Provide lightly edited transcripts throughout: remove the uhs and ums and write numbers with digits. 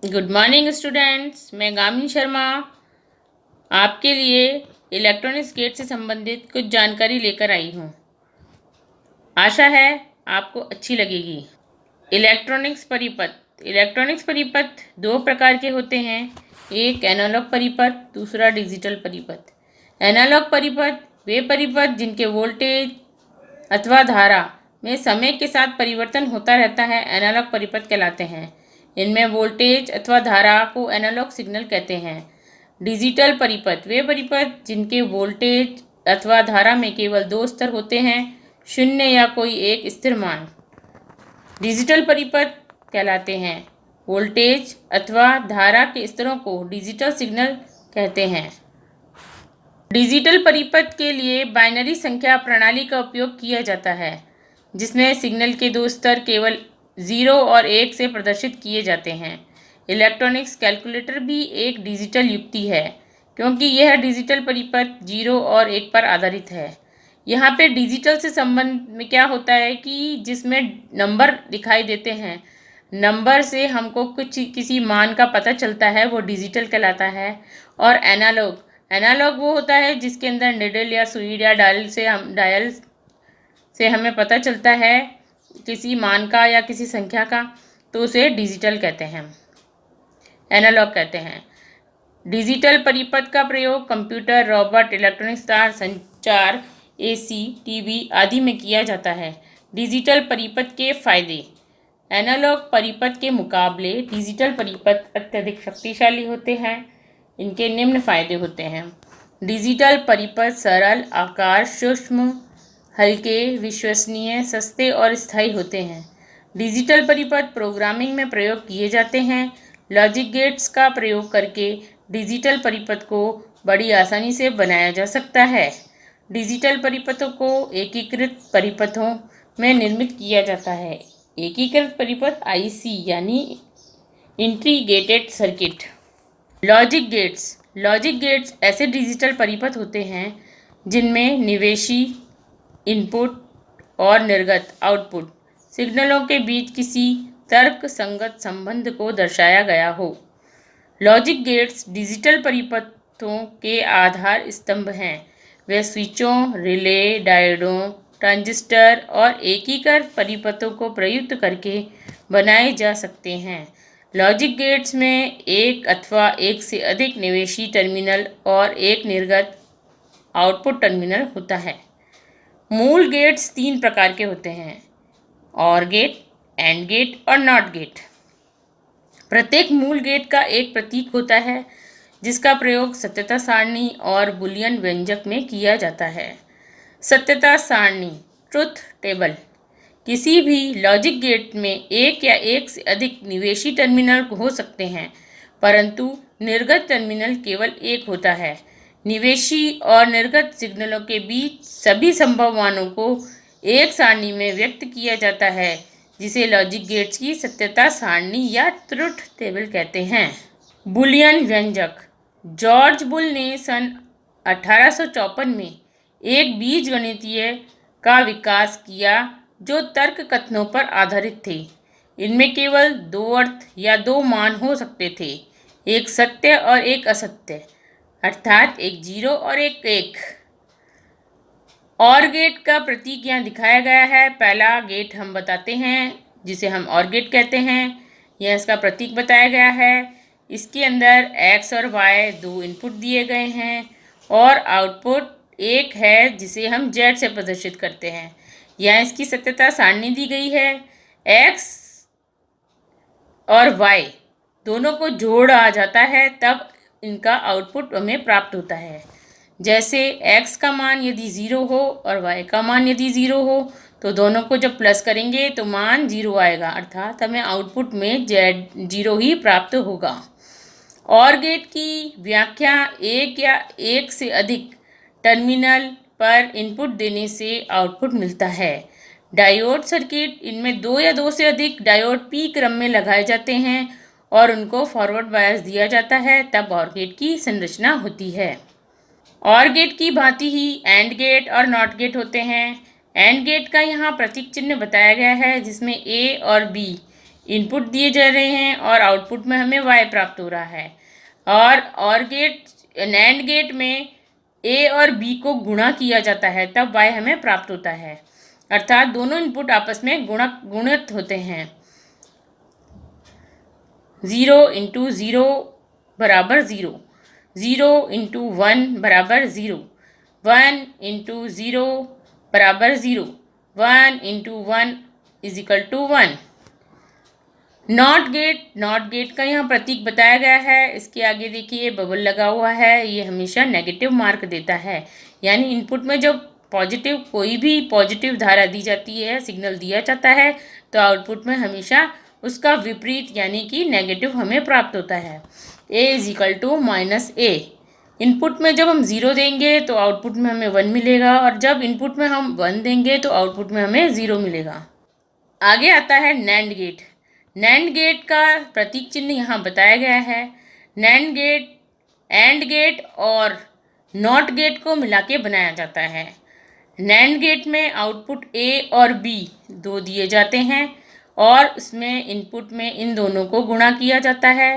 Good morning students. मैं गामिनी शर्मा आपके लिए इलेक्ट्रॉनिक्स गेट से संबंधित कुछ जानकारी लेकर आई हूँ। आशा है आपको अच्छी लगेगी। इलेक्ट्रॉनिक्स परिपथ दो प्रकार के होते हैं, एक एनालॉग परिपथ, दूसरा डिजिटल परिपथ। एनालॉग परिपथ वे परिपथ जिनके वोल्टेज अथवा धारा में समय के साथ परिवर्तन होता रहता है, एनालॉग परिपथ कहलाते हैं। इनमें वोल्टेज अथवा धारा को एनालॉग सिग्नल कहते हैं। डिजिटल परिपथ वे परिपथ जिनके वोल्टेज अथवा धारा में केवल दो स्तर होते हैं, शून्य या कोई एक स्थिर मान, डिजिटल परिपथ कहलाते हैं। वोल्टेज अथवा धारा के स्तरों को डिजिटल सिग्नल कहते हैं। डिजिटल परिपथ के लिए बाइनरी संख्या प्रणाली का उपयोग किया जाता है, जिसमें सिग्नल के दो स्तर केवल 0 और 1 से प्रदर्शित किए जाते हैं। इलेक्ट्रॉनिक्स कैलकुलेटर भी एक डिजिटल युक्ति है, क्योंकि यह डिजिटल परिपथ 0 और 1 पर आधारित है। यहाँ पे डिजिटल से संबंध में क्या होता है कि जिसमें नंबर दिखाई देते हैं, नंबर से हमको किसी मान का पता चलता है, वो डिजिटल कहलाता है। और एनालॉग वो होता है जिसके अंदर निडल या सुई या डायल से हमें पता चलता है किसी मान का या किसी संख्या का, तो उसे डिजिटल कहते हैं, एनालॉग कहते हैं। डिजिटल परिपथ का प्रयोग कंप्यूटर, रोबोट, इलेक्ट्रॉनिक्स तार संचार, एसी, टीवी आदि में किया जाता है। डिजिटल परिपथ के फायदे। एनालॉग परिपथ के मुकाबले डिजिटल परिपथ अत्यधिक शक्तिशाली होते हैं। इनके निम्न फायदे होते हैं। डिजिटल परिपथ सरल, आकार सूक्ष्म, हल्के, विश्वसनीय, सस्ते और स्थायी होते हैं। डिजिटल परिपथ प्रोग्रामिंग में प्रयोग किए जाते हैं। लॉजिक गेट्स का प्रयोग करके डिजिटल परिपथ को बड़ी आसानी से बनाया जा सकता है। डिजिटल परिपथों को एकीकृत परिपथों में निर्मित किया जाता है। एकीकृत परिपथ आईसी यानी इंटीग्रेटेड सर्किट। लॉजिक गेट्स ऐसे डिजिटल परिपथ होते हैं जिनमें निवेशी इनपुट और निर्गत आउटपुट सिग्नलों के बीच किसी तर्क संगत संबंध को दर्शाया गया हो। लॉजिक गेट्स डिजिटल परिपथों के आधार स्तंभ हैं। वे स्विचों, रिले, डायोडों, ट्रांजिस्टर और एकीकृत परिपथों को प्रयुक्त करके बनाए जा सकते हैं। लॉजिक गेट्स में एक अथवा एक से अधिक निवेशी टर्मिनल और एक निर्गत आउटपुट टर्मिनल होता है। मूल गेट्स तीन प्रकार के होते हैं, ऑर गेट, एंड गेट और नॉट गेट। प्रत्येक मूल गेट का एक प्रतीक होता है जिसका प्रयोग सत्यता सारणी और बुलियन व्यंजक में किया जाता है। सत्यता सारणी, ट्रुथ टेबल। किसी भी लॉजिक गेट में एक या एक से अधिक निवेशी टर्मिनल हो सकते हैं, परंतु निर्गत टर्मिनल केवल एक होता है। निवेशी और निर्गत सिग्नलों के बीच सभी संभव मानों को एक सारणी में व्यक्त किया जाता है, जिसे लॉजिक गेट्स की सत्यता सारणी या ट्रुथ टेबल कहते हैं। बुलियन व्यंजक। जॉर्ज बुल ने सन 1854 में एक बीजगणितीय का विकास किया जो तर्क कथनों पर आधारित थे। इनमें केवल दो अर्थ या दो मान हो सकते थे, एक सत्य और एक असत्य, अर्थात एक 0 और एक 1। और गेट का प्रतीक यहाँ दिखाया गया है। पहला गेट हम बताते हैं जिसे हम और गेट कहते हैं। यह इसका प्रतीक बताया गया है। इसके अंदर x और y दो इनपुट दिए गए हैं और आउटपुट एक है जिसे हम z से प्रदर्शित करते हैं। यहाँ इसकी सत्यता सारणी दी गई है। x और y दोनों को जोड़ आ जाता है, तब इनका आउटपुट हमें प्राप्त होता है। जैसे x का मान यदि 0 हो और y का मान यदि 0 हो, तो दोनों को जब प्लस करेंगे तो मान 0 आएगा, अर्थात हमें आउटपुट में z0 ही प्राप्त होगा। और गेट की व्याख्या एक या एक से अधिक टर्मिनल पर इनपुट देने से आउटपुट मिलता है। डायोड सर्किट, इनमें दो या दो से अधिक डायोड पी क्रम में लगाए जाते हैं और उनको फॉरवर्ड बायस दिया जाता है, तब और गेट की संरचना होती है। और गेट की भांति ही एंड गेट और नॉट गेट होते हैं। एंड गेट का यहाँ प्रतीक चिन्ह बताया गया है, जिसमें ए और बी इनपुट दिए जा रहे हैं और आउटपुट में हमें y प्राप्त हो रहा है। और गेट नैंड गेट में a और b को गुणा किया जाता है तब y हमें प्राप्त होता है, अर्थात दोनों इनपुट आपस में गुणित होते हैं। 0 × 0 बराबर 0, 0 × 1 बराबर 0, 1 × 0 बराबर 0, 1 × 1 = 1। नॉट गेट का यहाँ प्रतीक बताया गया है। इसके आगे देखिए बबल लगा हुआ है, ये हमेशा नेगेटिव मार्क देता है। यानी इनपुट में जब कोई भी पॉजिटिव धारा दी जाती है, सिग्नल दिया जाता है, तो आउटपुट में हमेशा उसका विपरीत यानी कि नेगेटिव हमें प्राप्त होता है। a = -a। इनपुट में जब हम 0 देंगे तो आउटपुट में हमें 1 मिलेगा, और जब इनपुट में हम 1 देंगे तो आउटपुट में हमें 0 मिलेगा। आगे आता है नैंड गेट। नैंड गेट का प्रतीक चिन्ह यहाँ बताया गया है। नैंड गेट एंड गेट और नॉट गेट को मिला के बनाया जाता है। नैंड गेट में आउटपुट a और b दो दिए जाते हैं और इसमें इनपुट में इन दोनों को गुणा किया जाता है।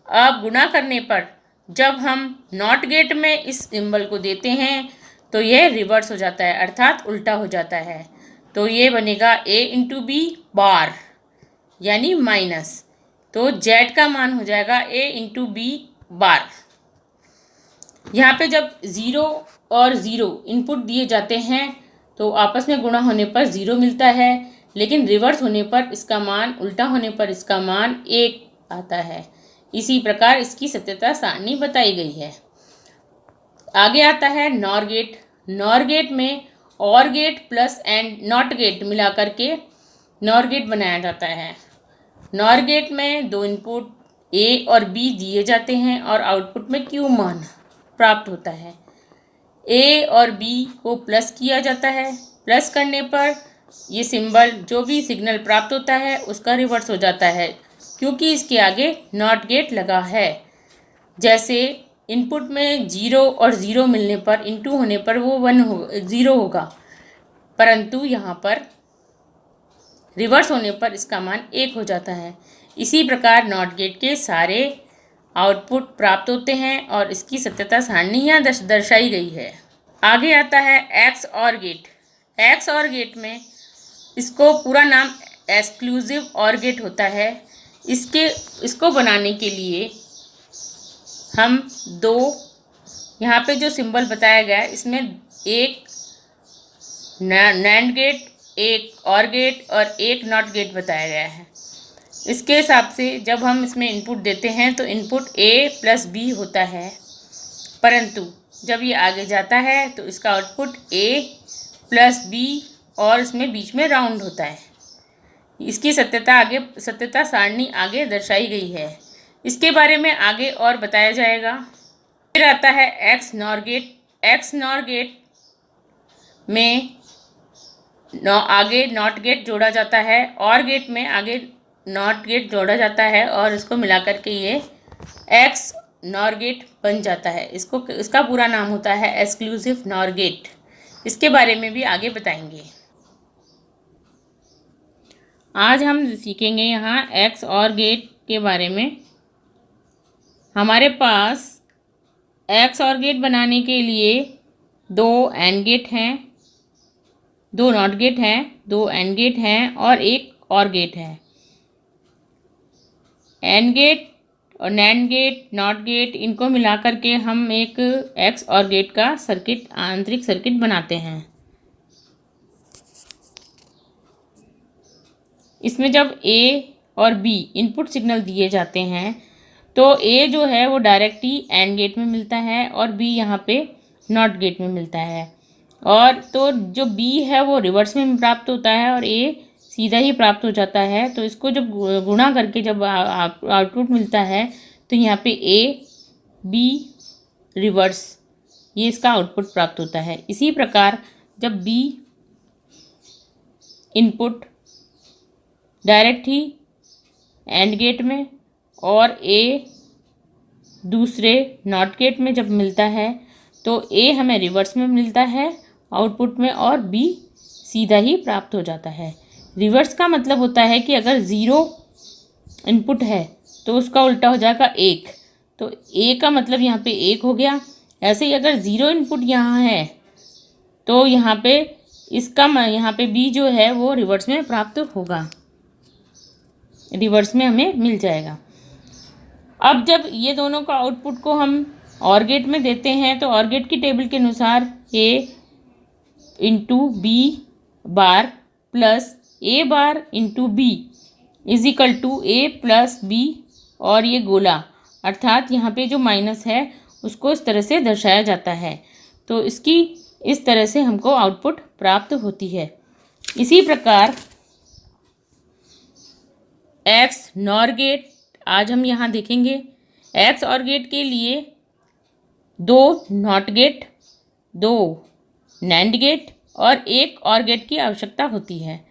अब गुणा करने पर जब हम नॉट गेट में इस सिंबल को देते हैं तो यह रिवर्स हो जाता है, अर्थात उल्टा हो जाता है। तो ये बनेगा a × b बार यानी माइनस, तो z का मान हो जाएगा a × b बार। यहाँ पे जब 0 और 0 इनपुट दिए जाते हैं तो आपस में गुणा होने पर 0 मिलता है, लेकिन रिवर्स होने पर इसका मान, उल्टा होने पर इसका मान 1 आता है। इसी प्रकार इसकी सत्यता सारणी बताई गई है। आगे आता है नॉर गेट। नॉर गेट में और gate plus and not gate मिला करके नॉर गेट बनाया जाता है। नॉर गेट में दो इनपुट a और b दिए जाते हैं और आउटपुट में q मान प्राप्त होता है। a और b को प्लस किया जाता है। प्लस करने पर ये सिंबल, जो भी सिग्नल प्राप्त होता है उसका रिवर्स हो जाता है, क्योंकि इसके आगे नॉट गेट लगा है। जैसे इनपुट में 0 और 0 मिलने पर, इनटू होने पर वो 0 होगा, परंतु यहाँ पर रिवर्स होने पर इसका मान 1 हो जाता है। इसी प्रकार नॉट गेट के सारे आउटपुट प्राप्त होते हैं और इसकी सत्यता सारणी यहाँ दर्शाई गई है। आगे आता है एक्स और गेट। एक्स और गेट में इसको पूरा नाम एक्सक्लूसिव और गेट होता है। इसको बनाने के लिए हम दो, यहाँ पे जो सिंबल बताया गया है इसमें एक नैंड गेट, एक और गेट और एक नॉट गेट बताया गया है। इसके हिसाब से जब हम इसमें इनपुट देते हैं तो इनपुट a + b होता है, परंतु जब ये आगे जाता है तो इसका आउटपुट a + b और इसमें बीच में राउंड होता है। इसकी सत्यता सारणी आगे दर्शाई गई है। इसके बारे में आगे और बताया जाएगा। फिर आता है X NOR gate. X NOR gate में आगे नॉट गेट जोड़ा जाता है, और गेट में आगे नॉट गेट जोड़ा जाता है और इसको मिला करके ये एक्स नॉर गेट बन जाता है। इसका पूरा नाम होता है एक्सक्लूसिव नॉर गेट। इसके बारे में भी आगे बताएंगे। आज हम सीखेंगे यहाँ एक्स और गेट के बारे में। हमारे पास एक्स और गेट बनाने के लिए दो एंड गेट हैं, दो नॉट गेट हैं, दो एंड गेट हैं और एक और गेट है। एंड गेट और नैंड गेट, नॉट गेट, इनको मिला करके हम एक एक्स और गेट का सर्किट, आंतरिक सर्किट बनाते हैं। इसमें जब a और b इनपुट सिग्नल दिए जाते हैं तो a जो है वो डायरेक्टली एंड गेट में मिलता है और b यहाँ पे नॉट गेट में मिलता है, और तो जो b है वो रिवर्स में प्राप्त होता है और a सीधा ही प्राप्त हो जाता है। तो इसको जब गुणा करके जब आउटपुट मिलता है तो यहाँ पे a b रिवर्स, ये इसका आउटपुट प्राप्त होता है। इसी प्रकार जब b इनपुट डायरेक्ट ही एंड गेट में और a दूसरे नॉट गेट में जब मिलता है तो a हमें रिवर्स में मिलता है आउटपुट में और b सीधा ही प्राप्त हो जाता है। रिवर्स का मतलब होता है कि अगर 0 इनपुट है तो उसका उल्टा हो जाएगा 1। तो ए का मतलब यहाँ पे 1 हो गया। ऐसे ही अगर 0 इनपुट यहाँ है तो यहाँ पे यहाँ पे बी जो है वो रिवर्स में प्राप्त होगा, रिवर्स में हमें मिल जाएगा। अब जब ये दोनों का आउटपुट को हम ऑर गेट में देते हैं तो ऑर गेट की टेबल के अनुसार A into B bar plus A bar into B is equal to A plus B, और ये गोला अर्थात यहाँ पे जो माइनस है उसको इस तरह से दर्शाया जाता है। तो इसकी इस तरह से हमको आउटपुट प्राप्त होती है। इसी प्रकार एक्स नॉर गेट आज हम यहाँ देखेंगे। एक्स और गेट के लिए 2 नॉट गेट, 2 नैंड गेट और 1 और गेट की आवश्यकता होती है।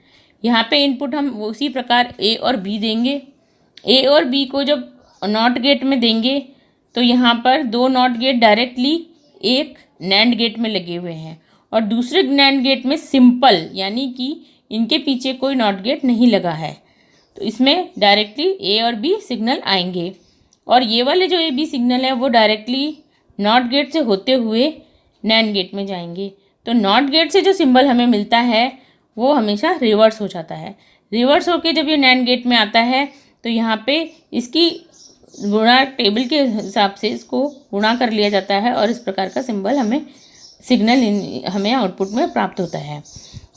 यहाँ पे इनपुट हम उसी प्रकार ए और बी देंगे। ए और बी को जब नॉट गेट में देंगे तो यहाँ पर 2 नॉट गेट डायरेक्टली एक नैंड गेट में लगे हुए हैं और दूसरे नैंड गेट में सिंपल, यानी कि इनके पीछे कोई नॉट गेट नहीं लगा है, तो इसमें डायरेक्टली ए और बी सिग्नल आएंगे। और ये वाले जो ए बी सिग्नल है वो डायरेक्टली नॉट गेट से होते हुए नैंड गेट में जाएंगे। तो नॉट गेट से जो सिंबल हमें मिलता है वो हमेशा रिवर्स हो जाता है। रिवर्स होके जब ये नैंड गेट में आता है तो यहाँ पे इसकी गुणा टेबल के हिसाब से इसको गुणा कर लिया जाता है और इस प्रकार का सिंबल हमें हमें आउटपुट में प्राप्त होता है।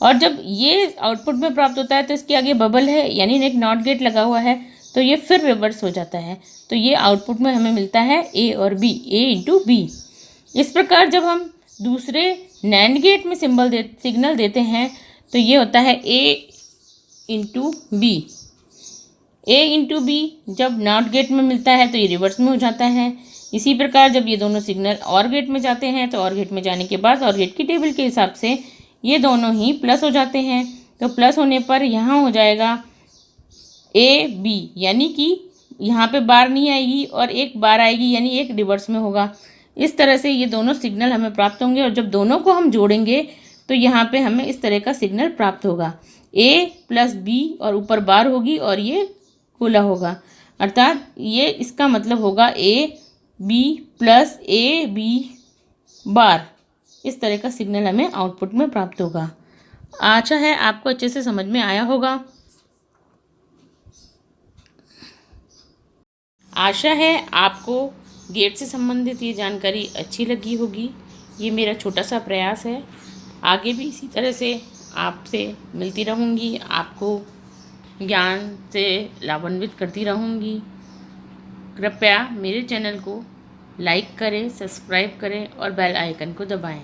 और जब ये आउटपुट में प्राप्त होता है तो इसके आगे बबल है, यानी एक नॉट गेट लगा हुआ है, तो ये फिर रिवर्स हो जाता है। तो ये आउटपुट में हमें मिलता है ए और बी, ए इंटू बी। इस प्रकार जब हम दूसरे नैंड गेट में सिग्नल देते हैं तो ये होता है ए इंटू बी। ए इंटू बी जब नॉट गेट में मिलता है तो ये रिवर्स में हो जाता है। इसी प्रकार जब ये दोनों सिग्नल और गेट में जाते हैं तो और गेट में जाने के बाद और गेट की टेबल के हिसाब से ये दोनों ही प्लस हो जाते हैं। तो प्लस होने पर यहाँ हो जाएगा ए बी, यानी कि यहाँ पे बार नहीं आएगी और एक बार आएगी, यानी एक रिवर्स में होगा। इस तरह से ये दोनों सिग्नल हमें प्राप्त होंगे और जब दोनों को हम जोड़ेंगे तो यहाँ पे हमें इस तरह का सिग्नल प्राप्त होगा, ए प्लस बी और ऊपर बार होगी और ये गोला होगा, अर्थात ये इसका मतलब होगा A B plus A B bar. इस तरह का सिग्नल हमें आउटपुट में प्राप्त होगा। आशा है आपको अच्छे से समझ में आया होगा। आशा है आपको गेट से संबंधित ये जानकारी अच्छी लगी होगी। ये मेरा छोटा सा प्रयास है। आगे भी इसी तरह से आपसे मिलती रहूँगी, आपको ज्ञान से लाभान्वित करती रहूँगी। कृपया मेरे चैनल को लाइक करें, सब्सक्राइब करें और बेल आइकन को दबाएं।